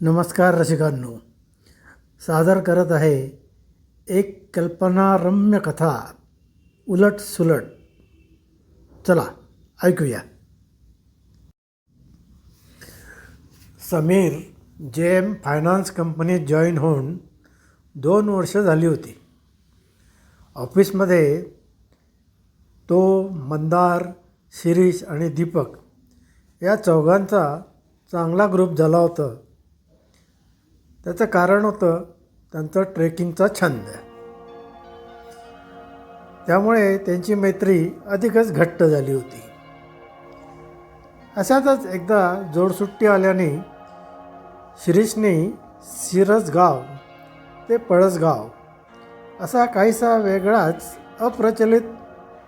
नमस्कार रसिकांनो, सादर करत आहे एक कल्पनारम्य कथा उलट सुलट. चला ऐकूया. समीर JM फायनान्स कंपनीत जॉईन होऊन 2 वर्ष झाली होती. ऑफिसमध्ये तो, मंदार, शिरीष आणि दीपक या चौघांचा चांगला ग्रुप झाला होता. त्याचं कारण होतं त्यांचा ट्रेकिंगचा छंद. त्यामुळे त्यांची मैत्री अधिकच घट्ट झाली होती. अशातच एकदा जोडसुट्टी आल्याने शिरीषने सिरसगाव ते पळसगाव असा काहीसा वेगळाच अप्रचलित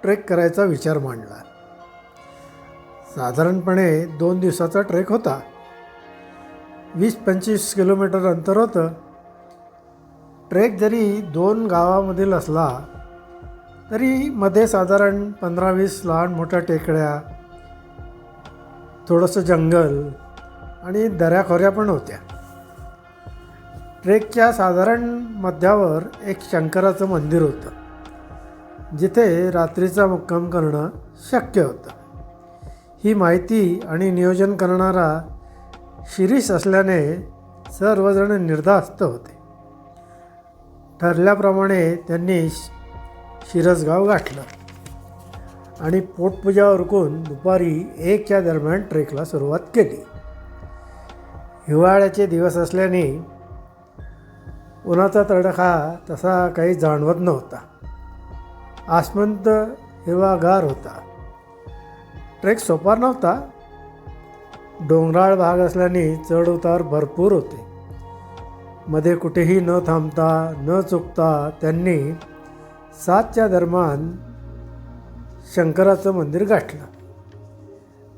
ट्रेक करायचा विचार मांडला. साधारणपणे 2 दिवसाचा ट्रेक होता. 20-25 किलोमीटर अंतर होतं. ट्रेक जरी 2 गावामधील असला तरी मध्ये साधारण 15-20 लहान मोठ्या टेकड्या, थोडंसं जंगल आणि दऱ्याखोऱ्या पण होत्या. ट्रेकच्या साधारण मध्यावर एक शंकराचं मंदिर होतं, जिथे रात्रीचा मुक्काम करणं शक्य होतं. ही माहिती आणि नियोजन करणारा शिरीष असल्याने सर्वजण निर्धास्त होते. ठरल्याप्रमाणे त्यांनी शिरसगाव गाठलं आणि पोटपूजा उरकून दुपारी 1च्या दरम्यान ट्रेकला सुरुवात केली. हिवाळ्याचे दिवस असल्याने उन्हाचा तडका तसा काही जाणवत नव्हता. आसमंत हिरवागार होता. ट्रेक सोपा नव्हता. डोंगराळ भाग असल्याने चढउतार भरपूर होते. मध्ये कुठेही न थांबता न चुकता त्यांनी 7च्या दरम्यान शंकराचं मंदिर गाठलं.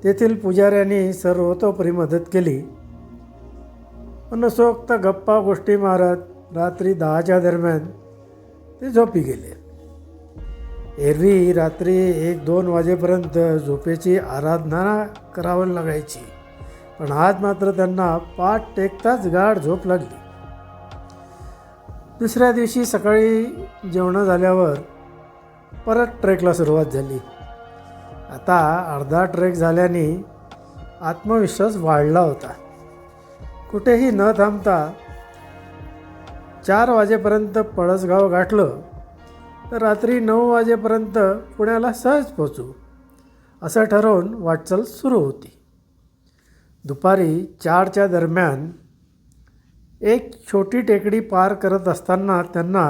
तेथील पुजाऱ्यांनी सर्वतोपरी मदत केली. मनसोक्त गप्पा गोष्टी मारत रात्री 10च्या दरम्यान ते झोपी गेले. एरवी रात्री 1-2 वाजेपर्यंत झोपेची आराधना करावी लागायची, पण आज मात्र त्यांना पाठ टेकताच गाढ झोप लागली. दुसऱ्या दिवशी सकाळी जेवण झाल्यावर परत ट्रेकला सुरुवात झाली. आता अर्धा ट्रेक झाल्याने आत्मविश्वास वाढला होता. कुठेही न थांबता 4 वाजेपर्यंत पळसगाव गाठलं तर रात्री 9 वाजेपर्यंत पुण्याला सहज पोचू असं ठरवून वाटचाल सुरू होती. दुपारी 4च्या दरम्यान एक छोटी टेकडी पार करत असताना त्यांना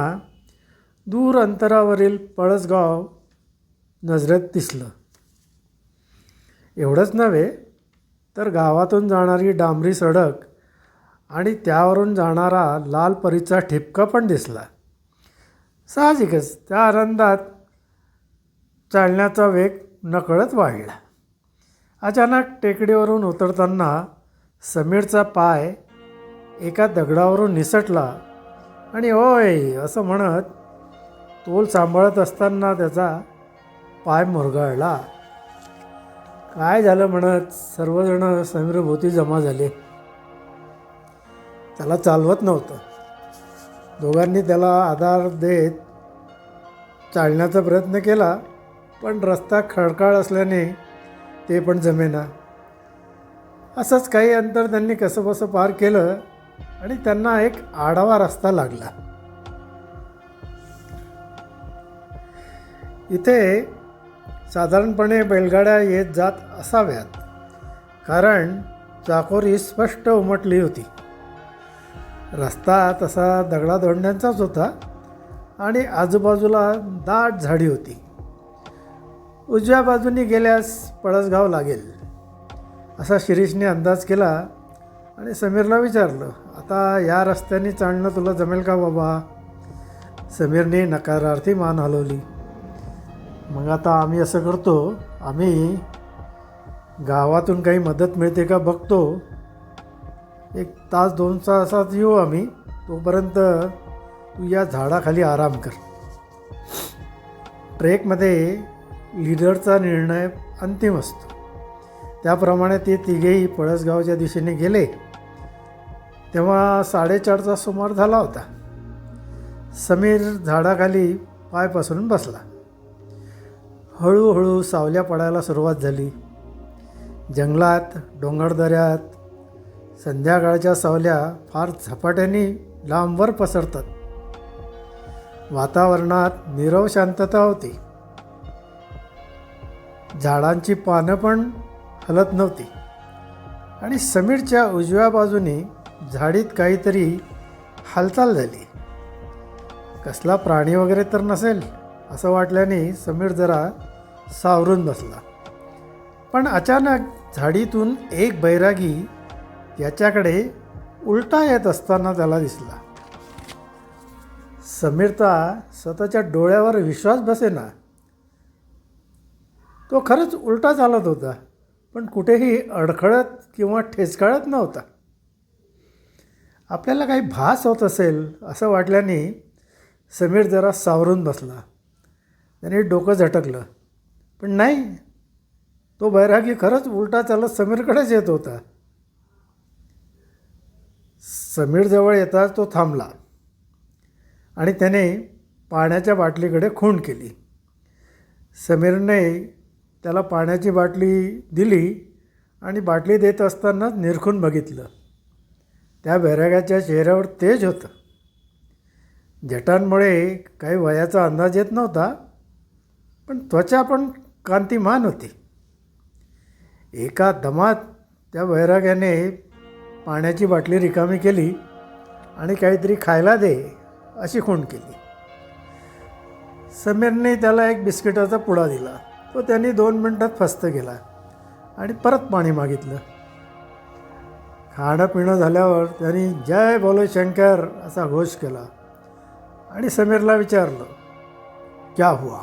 दूर अंतरावरील पळसगाव नजरेत दिसलं. एवढंच नव्हे तर गावातून जाणारी डांबरी सडक आणि त्यावरून जाणारा लाल परीचा ठिपका पण दिसला. साहजिकच त्या आनंदात चालण्याचा वेग नकळत वाढला. अचानक टेकडीवरून उतरताना समीरचा पाय एका दगडावरून निसटला आणि ओय असं म्हणत तोल सांभाळत असताना त्याचा पाय मुरगळला. काय झालं म्हणत सर्वजण समीरभोवती जमा झाले. त्याला चालवत नव्हतं. दोघांनी त्याला आधार देत चालण्याचा प्रयत्न केला, पण रस्ता खडकाळ असल्याने ते पण जमेना. असंच काही अंतर त्यांनी कसंबसं पार केलं आणि त्यांना एक आडवा रस्ता लागला. इथे साधारणपणे बैलगाड्या येत जात असाव्यात, कारण चाकोरी स्पष्ट उमटली होती. रस्ता तसा दगडाधोंड्यांचाच होता आणि आजूबाजूला दाट झाडी होती. उजव्या बाजूने गेल्यास पळसगाव लागेल असा शिरीषने अंदाज केला आणि समीरला विचारलं, आता या रस्त्याने चालणं तुला जमेल का बाबा? समीरने नकारार्थी मान हलवली. मग आता आम्ही असं करतो, आम्ही गावातून काही मदत मिळते का बघतो. 1 तास 2 तासात येऊ आम्ही. तोपर्यंत तू या झाडाखाली आराम कर. ट्रेकमध्ये लीडरचा निर्णय अंतिम असतो. त्याप्रमाणे ते तिघेही पळसगावच्या दिशेने गेले. तेव्हा 4:30चा सुमार झाला होता. समीर झाडाखाली पाय पसरून बसला. हळूहळू सावल्या पडायला सुरुवात झाली. जंगलात, डोंगरदऱ्यात संध्याकाळच्या सावल्या फार झपाट्याने लांबवर पसरतात. वातावरणात नीरव शांतता होती. झाडांची पानं पण हलत नव्हती आणि समीरच्या उजव्या बाजूने झाडीत काहीतरी हालचाल झाली. कसला प्राणी वगैरे तर नसेल असं वाटल्याने समीर जरा सावरून बसला. पण अचानक झाडीतून एक बैरागी याच्याकडे उलटा येत असताना त्याला दिसला. समीरचा स्वतःच्या डोळ्यावर विश्वास बसेना. तो खरंच उलटा चालत होता, पण कुठेही अडखळत किंवा ठेचकाळत नव्हता. आपल्याला काही भास होत असेल असं वाटल्याने समीर जरा सावरून बसला. त्याने डोकं झटकलं, पण नाही, तो बैरागी खरंच उलटा चालत समीरकडेच येत होता. समीरजवळ येताच तो थांबला आणि त्याने पाण्याच्या बाटलीकडे खूण केली. समीरने त्याला पाण्याची बाटली दिली आणि बाटली देत असतानाच निरखून बघितलं. त्या बैराग्याच्या चेहऱ्यावर तेज होतं. जटांमुळे काही वयाचा अंदाज येत नव्हता, पण त्वचा पण कांतिमान होती. एका दमात त्या बैराग्याने पाण्याची बाटली रिकामी केली आणि काहीतरी खायला दे अशी खूण केली. समीरने त्याला एक बिस्किटाचा पुडा दिला. तो त्यांनी 2 मिनटात फस्त केला आणि परत पाणी मागितलं. खाणं पिणं झाल्यावर त्यांनी जय बोलो शंकर असा घोष केला आणि समीरला विचारलं, क्या हुआ?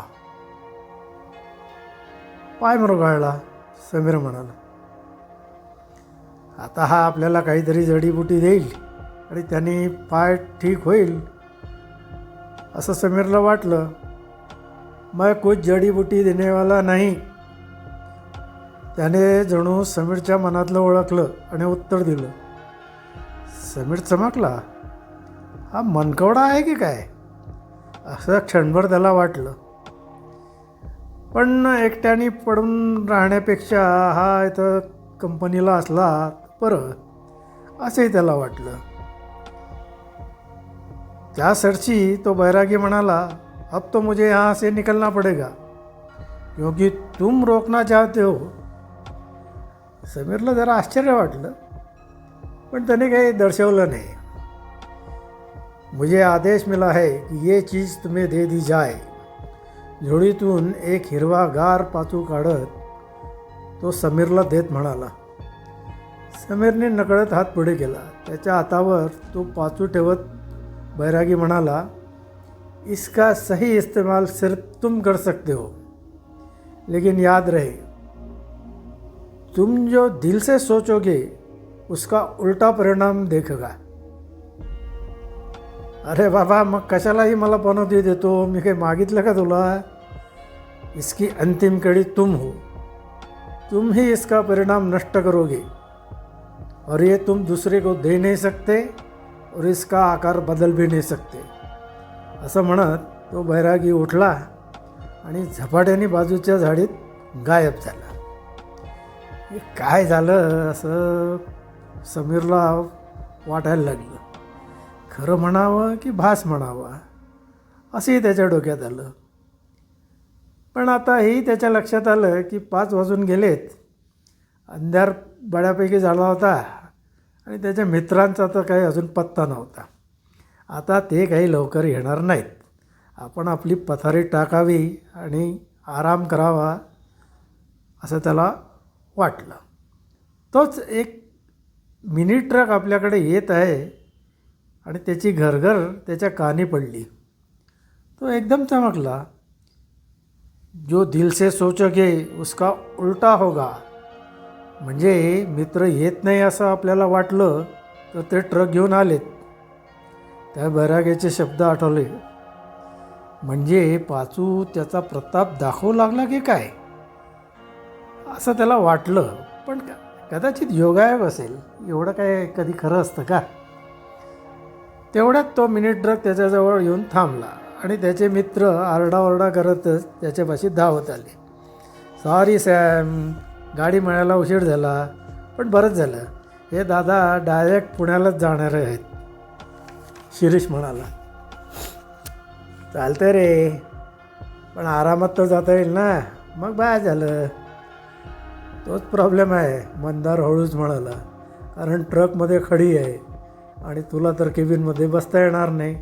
पाय मुरगाळला, समीर म्हणाला. आता हा आपल्याला काहीतरी जडीबुटी देईल आणि त्यांनी पाय ठीक होईल असं समीरला वाटलं. मैं कुछ जडीबुटी देनेवाला नाही. त्याने जणू समीरच्या मनातलं ओळखलं आणि उत्तर दिलं. समीर चमकला. हा मनकवडा आहे की काय असं क्षणभर त्याला वाटलं. पण एकट्याने पडून राहण्यापेक्षा हा इथं कंपनीला असला बरं असंही त्याला वाटलं. त्या सरशी तो बैरागी म्हणाला, अब तो मुझे यहाँ से निकलना पड़ेगा क्योंकि तुम रोकना चाहते हो. समीरला जरा आश्चर्य वाटलं, पण त्याने काही दर्शवलं नाही. मुझे आदेश मिला है कि ये चीज़ तुम्हें दे दी जाए. झोळीतून एक हिरवागार पाचू काढत तो समीरला देत म्हणाला. समीरने नकळत हात पुढे केला. त्याच्या हातावर तो पाचू ठेवत बैरागी म्हणाला, इसका सही इस्तेमाल सिर्फ तुम कर सकते हो, लेकिन याद रहे तुम जो दिल से सोचोगे उसका उल्टा परिणाम देखेगा. अरे बाबा, मग कशालाही मला पनौती देतो? मी काही मागितलं का तुला? इसकी अंतिम कड़ी तुम हो. तुम ही इसका परिणाम नष्ट करोगे और ये तुम दूसरे को दे नहीं सकते और इसका आकार बदल भी नहीं सकते. असं म्हणत तो बैरागी उठला आणि झपाट्याने बाजूच्या झाडीत गायब झाला. हे काय झालं असं समीरला वाटायला लागलं. खरं म्हणावं की भास म्हणावा असंही त्याच्या डोक्यात आलं. पण आताही त्याच्या लक्षात आलं की 5 वाजून गेलेत. अंधार बऱ्यापैकी झाला होता आणि त्याच्या मित्रांचा तर काही अजून पत्ता नव्हता. आता ते काही लवकर येणार नाहीत. आपण आपली पथारी टाकावी आणि आराम करावा असं त्याला वाटलं. तोच एक मिनी ट्रक आपल्याकडे येत आहे आणि त्याची घरघर त्याच्या कानी पडली. तो एकदम चमकला. जो दिल से सोचोगे उसका उल्टा होगा. म्हणजे मित्र येत नाही असं आपल्याला वाटलं तर ते ट्रक घेऊन आलेत. त्या बैराग्याचे शब्द आठवले. म्हणजे पाचू त्याचा प्रताप दाखवू लागला की काय असं त्याला वाटलं. पण कदाचित योगायोग असेल. एवढं काय कधी खरं असतं का? तेवढ्यात तो मिनी ट्रक त्याच्याजवळ येऊन थांबला आणि त्याचे मित्र आरडाओरडा करतच त्याच्यापाशी धावत आले. सॉरी सॅम, गाडी मिळायला उशीर झाला, पण बरंच झालं, हे दादा डायरेक्ट पुण्यालाच जाणारे आहेत. शिरीष म्हणाला. चालतं रे, पण आरामात तर जाता येईल ना, मग बाय झालं. तोच प्रॉब्लेम आहे, मंदार हळूच म्हणाला, कारण ट्रकमध्ये खडी आहे आणि तुला तर केबिनमध्ये बसता येणार नाही.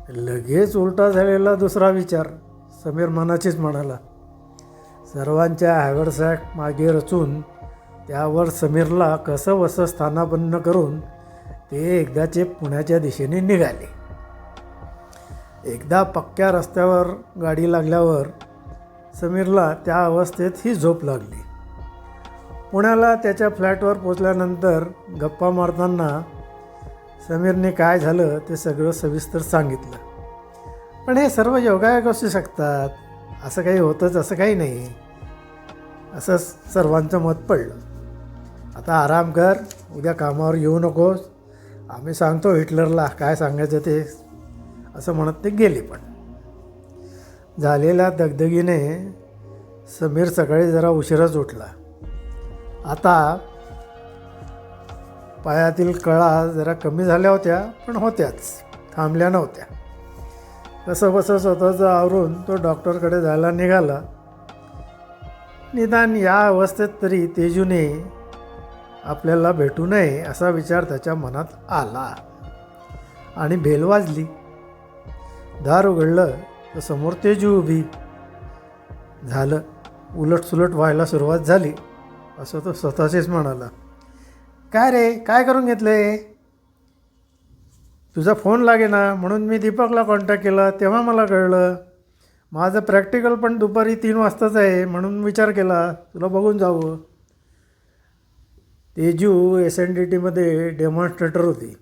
लगेच उलटा झालेला दुसरा विचार समीर मनाचीच म्हणाला. सर्वांच्या हॅवरसॅक मागे रचून त्यावर समीरला कसं वसं स्थानापन्न करून ते एकदाचे पुण्याच्या दिशेने निघाले. एकदा पक्क्या रस्त्यावर गाडी लागल्यावर समीरला त्या अवस्थेत ही झोप लागली. पुण्याला त्याच्या फ्लॅटवर पोचल्यानंतर गप्पा मारताना समीरने काय झालं ते सगळं सविस्तर सांगितलं. पण हे सर्व योगायोग असू शकतात, असं काही होतंच असं काही नाही, असं सर्वांचं मत पडलं. आता आराम कर, उद्या कामावर येऊ नकोस, आम्ही सांगतो हिटलरला काय सांगायचं ते, असं म्हणत ते गेले. पण झालेल्या दगदगीने समीर सकाळी जरा उशिराच उठला. आता पायातील कळा जरा कमी झाल्या होत्या, पण होत्याच, थांबल्या नव्हत्या. कसं बसं स्वतःचं आवरून तो डॉक्टरकडे जायला निघाला. निदान या अवस्थेत तरी तेजूने आपल्याला भेटू नये असा विचार त्याच्या मनात आला आणि बेल वाजली. दार उघडलं तर समोर तेजू उभी. झालं, उलटसुलट व्हायला सुरुवात झाली असं तो स्वतःशीच म्हणाला. काय रे, काय करून घेतले? तुझा फोन लागे ना, म्हणून मी दीपकला कॉन्टॅक्ट केला, तेव्हा मला कळलं. माझं प्रॅक्टिकल पण दुपारी 3 वाजताच आहे, म्हणून विचार केला तुला बघून जावं. तेजू SNDTमध्ये डेमॉन्स्ट्रेटर होती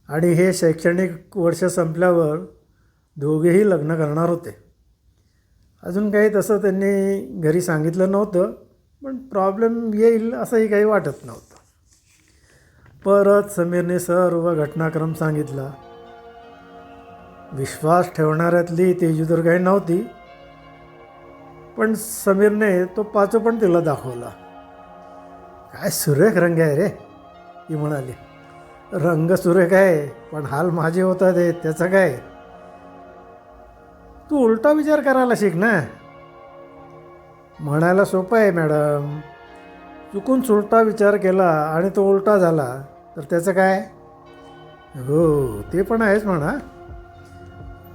आणि हे शैक्षणिक वर्ष संपल्यावर दोघेही लग्न करणार होते. अजून काही तसं त्यांनी घरी सांगितलं नव्हतं, पण प्रॉब्लेम येईल असंही काही वाटत नव्हतं. परत समीरने सर्व घटनाक्रम सांगितला. विश्वास ठेवणाऱ्यातली तेजू तर काही नव्हती, पण समीरने तो पाचो पण तिला दाखवला. काय सुरेख रंग आहे रे, ती म्हणाली. रंग सुरेख आहे, पण हाल माझे होतात ते, त्याचं काय? तू उलटा विचार करायला शिक ना. म्हणायला सोपं आहे मॅडम, चुकून उलटा विचार केला आणि तो उलटा झाला तर त्याचं काय? हो, ते पण आहेच म्हणा.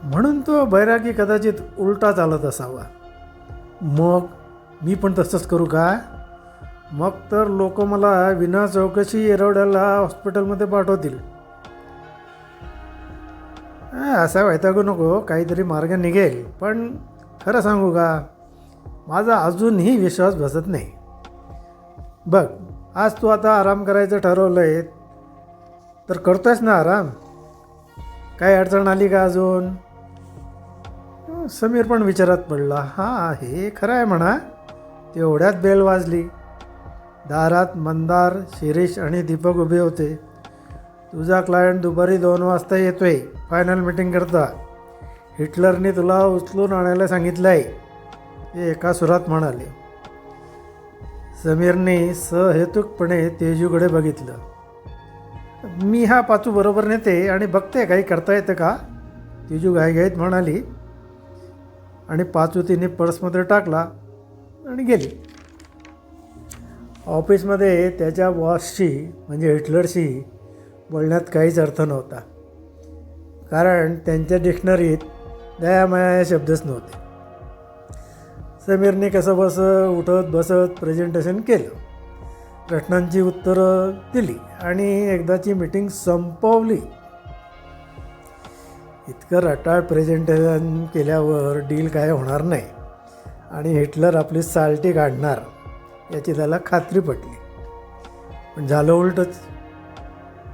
म्हणून तो बैरागी कदाचित उलटा चालत असावा. मग मी पण तसंच करू का? मग तर लोक मला विना चौकशी येरवड्याला हॉस्पिटलमध्ये पाठवतील. असा वैतागू नको, काहीतरी मार्ग निघेल. पण खरं सांगू का, माझा अजूनही विश्वास बसत नाही. बघ, आज तू आता आराम करायचं ठरवलं आहे तर करतोयस ना आराम? काही अडचण आली का अजून? समीर पण विचारात पडला. हां, हे खरं आहे म्हणा. तेवढ्यात बेल वाजली. दारात मंदार, शिरीष आणि दीपक उभे होते. तुझा क्लायंट दुपारी 2 वाजता येतोय फायनल मीटिंग करता. हिटलरने तुला उचलून आणायला सांगितलं आहे, ते एका सुरात म्हणाले. समीरने सहेतुकपणे तेजूकडे बघितलं. मी हा पाचू बरोबर नेते आणि बघते काही करता येतं का, तेजू घाईघाईत म्हणाली. आणि पाचू तिने पर्समध्ये टाकला आणि गेली. ऑफिसमध्ये त्याच्या बॉसशी म्हणजे हिटलरशी बोलण्यात काहीच अर्थ नव्हता, कारण त्यांच्या डिक्शनरीत दयामाया हे शब्दच नव्हते. समीरने कसं बसं उठत बसत प्रेझेंटेशन केलं, प्रश्नांची उत्तरं दिली आणि एकदाची मीटिंग संपवली. इतकं रटाळ प्रेझेंटेशन केल्यावर डील काय होणार नाही आणि हिटलर आपली साल्टी काढणार याची त्याला खात्री पटली. पण झालं उलटच.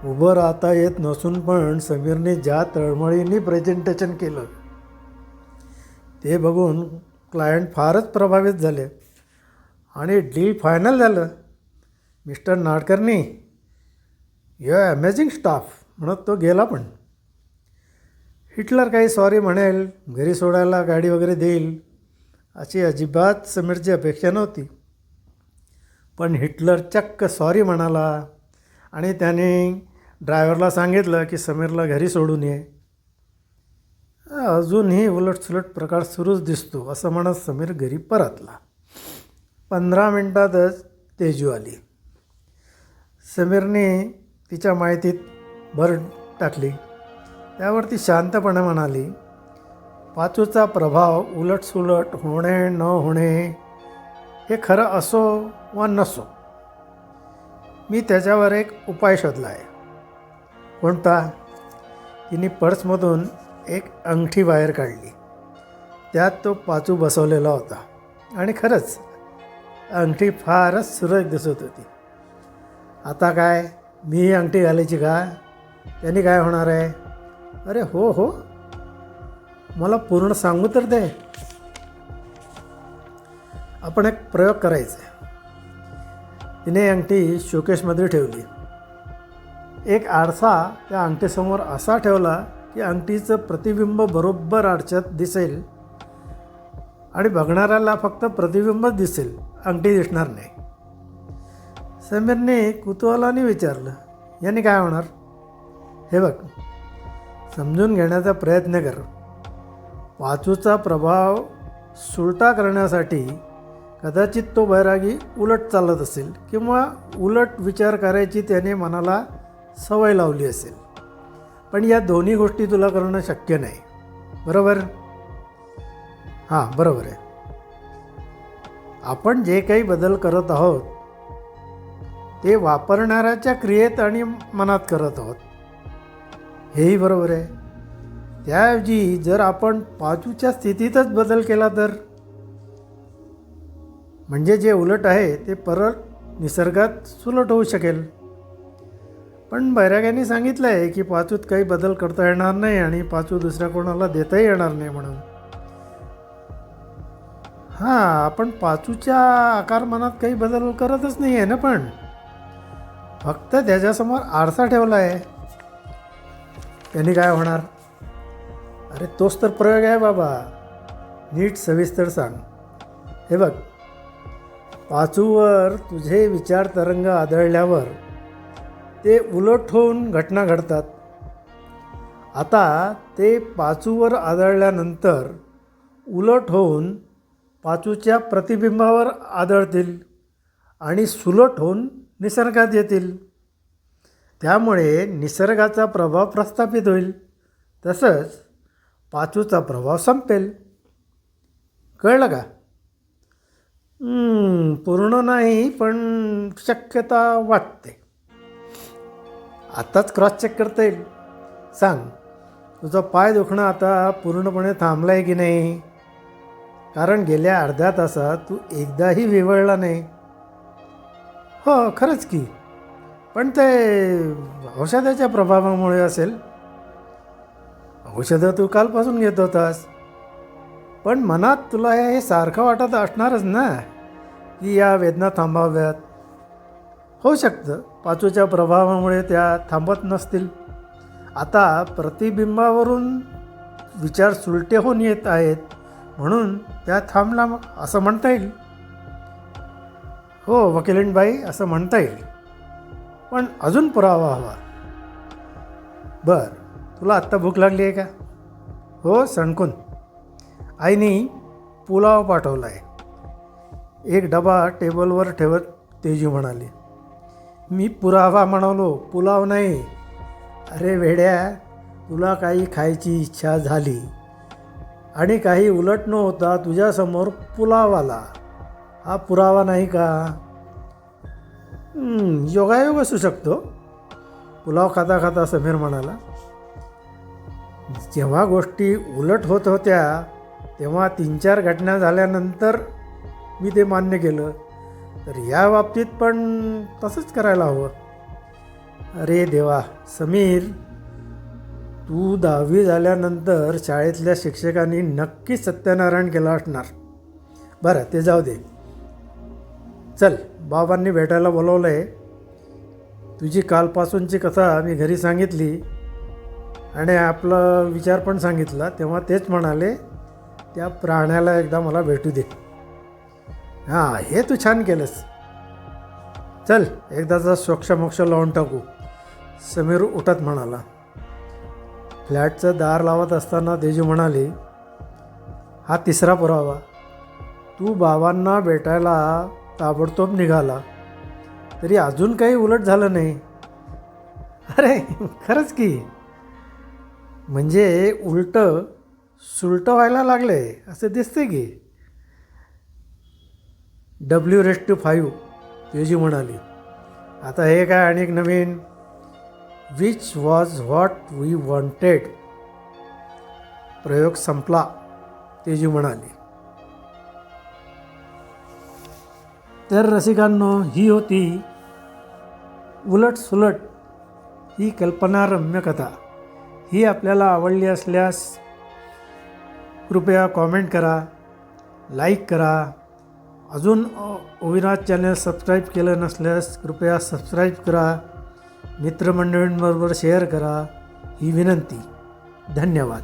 उभं राहता येत नसून पण समीरने ज्या तळमळीने प्रेझेंटेशन केलं ते बघून क्लायंट फारच प्रभावित झाले आणि डील फायनल झालं. Mister Nadkarni, you amazing staff, म्हणत तो गेला. पण हिटलर काही सॉरी म्हणेल, घरी सोडायला गाडी वगैरे देईल अशी अजिबात समीरची अपेक्षा नव्हती. पण हिटलर चक्क सॉरी म्हणाला आणि त्याने ड्रायव्हरला सांगितलं की समीरला घरी सोडून ये. अजूनही उलटसुलट प्रकार सुरूच दिसतो असं म्हणत समीर घरी परतला. 15 मिनटातच तेजू आली. समीरने तिच्या माहितीत भर टाकली. त्यावर ती शांतपणे म्हणाली, पाचूचा प्रभाव उलटसुलट होणे न होणे हे खरं असो वा नसो, मी त्याच्यावर एक उपाय शोधला आहे. कोणता? तिने पर्समधून एक अंगठी बाहेर काढली. त्यात तो पाचू बसवलेला होता आणि खरंच अंगठी फारच सुरेख दिसत होती. आता काय मी ही अंगठी घालायची का? त्यांनी काय होणार आहे? अरे हो हो, मला पूर्ण सांगू तर दे. आपण एक प्रयोग करायचा आहे. तिने अंगठी शोकेशमध्ये ठेवली. एक आरसा त्या अंगठीसमोर असा ठेवला की अंगठीचं प्रतिबिंब बरोबर आरशात दिसेल आणि बघणाऱ्याला फक्त प्रतिबिंबच दिसेल, अंगठी दिसणार नाही. समीरने कुतूहलाने विचारलं, याने काय होणार? हे बघ, समजून घेण्याचा प्रयत्न कर. पाचूचा प्रभाव सुलटा करण्यासाठी कदाचित तो बैरागी उलट चालत असेल किंवा उलट विचार करायची त्याने मनाला सवय लावली असेल. पण या दोन्ही गोष्टी तुला करणं शक्य नाही, बरोबर? हां, बरोबर आहे. आपण जे काही बदल करत आहोत ते वापरणाऱ्याच्या क्रियेत आणि मनात करत आहोत, हेही बरोबर आहे. त्याऐवजी जर आपण पाचूच्या स्थितीतच बदल केला तर, म्हणजे जे उलट आहे ते परत निसर्गात सुलट होऊ शकेल. पण बैराग्याने सांगितलं आहे की पाचूत काही बदल करता येणार नाही आणि पाचू दुसऱ्या कोणाला देताही येणार नाही म्हणून. हां, आपण पाचूच्या आकारमानात काही बदल करतच नाही आहे ना, पण फक्त त्याच्यासमोर आरसा ठेवला आहे. त्यांनी काय होणार? अरे तोच तर प्रयोग आहे बाबा, नीट सविस्तर सांग. हे बघ, पाचूवर तुझे विचार तरंग आदळल्यावर ते उलट होऊन घटना घडतात. आता ते पाचूवर आदळल्यानंतर उलट होऊन पाचूच्या प्रतिबिंबावर आदळतील आणि सुलट होऊन निसर्गात येतील. त्यामुळे निसर्गाचा प्रभाव प्रस्थापित होईल, तसंच पाचूचा प्रभाव संपेल. कळलं का? पूर्ण नाही, पण शक्यता वाटते. आत्ताच क्रॉस चेक करता येईल. सांग, तुझा पाय दुखणं आता पूर्णपणे थांबला आहे की नाही? कारण गेल्या अर्ध्या तासात तू एकदाही विवळला नाही. हो, खरंच की. पण ते औषधाच्या प्रभावामुळे असेल. औषधं तू कालपासून घेत होतास, पण मनात तुला हे सारखं वाटत असणारच ना की या वेदना थांबाव्यात. होऊ शकतं पाचूच्या प्रभावामुळे त्या थांबत नसतील. आता प्रतिबिंबावरून विचार सुलटे होऊन येत आहेत म्हणून त्या थांबला असं म्हणता येईल. हो वकिलीणबाई, असं म्हणता येईल. पण अजून पुरावा हवा. बरं, तुला आत्ता भूक लागली आहे का? हो, सणकून. आईने पुलाव पाठवला आहे. एक डबा टेबलवर ठेवत तेजू म्हणाली. मी पुरावा म्हणालो, पुलाव नाही. अरे वेड्या, तुला काही खायची इच्छा झाली आणि काही उलट न होता तुझ्यासमोर पुलाव आला, हा पुरावा नाही का? योगायोग असू शकतो. पुलाव खाता खाता समीर म्हणाला. जेव्हा गोष्टी उलट होत होत्या तेव्हा 3-4 घटना झाल्यानंतर मी ते मान्य केलं, तर या बाबतीत पण तसंच करायला हवं. अरे देवा, समीर, तू 10वी झाल्यानंतर शाळेतल्या शिक्षकांनी नक्कीच सत्यनारायण केलं असणार. बरं, ते जाऊ दे. चल, बाबांनी भेटायला बोलवलं आहे. तुझी कालपासूनची कथा मी घरी सांगितली आणि आपला विचार पण सांगितला, तेव्हा तेच म्हणाले त्या प्राण्याला एकदा मला भेटू दे. हां, हे तू छान केलंस. चल एकदाचा सोक्षमोक्ष लावून टाकू, समीर उठत म्हणाला. फ्लॅटचं दार लावत असताना तेजू म्हणाली, हा तिसरा पुरावा. तू बाबांना भेटायला ताबडतोब निघाला तरी अजून काही उलट झालं नाही. अरे खरंच की, म्हणजे उलटं सुलटं व्हायला लागले असं दिसते की. W/5 तेजू म्हणाली. आता हे काय आणि एक नवीन which was what we wanted. प्रयोग संपला, तेजू म्हणाली. तर रसिकांनो, ही होती उलट सुलट ही कल्पनारम्य कथा. ही आपल्याला आवडली असल्यास कृपया कॉमेंट करा, लाईक करा. अजून अविनाश चॅनल सबस्क्राईब केलं नसल्यास कृपया सबस्क्राईब करा. मित्रमंडळींबरोबर शेअर करा ही विनंती. धन्यवाद.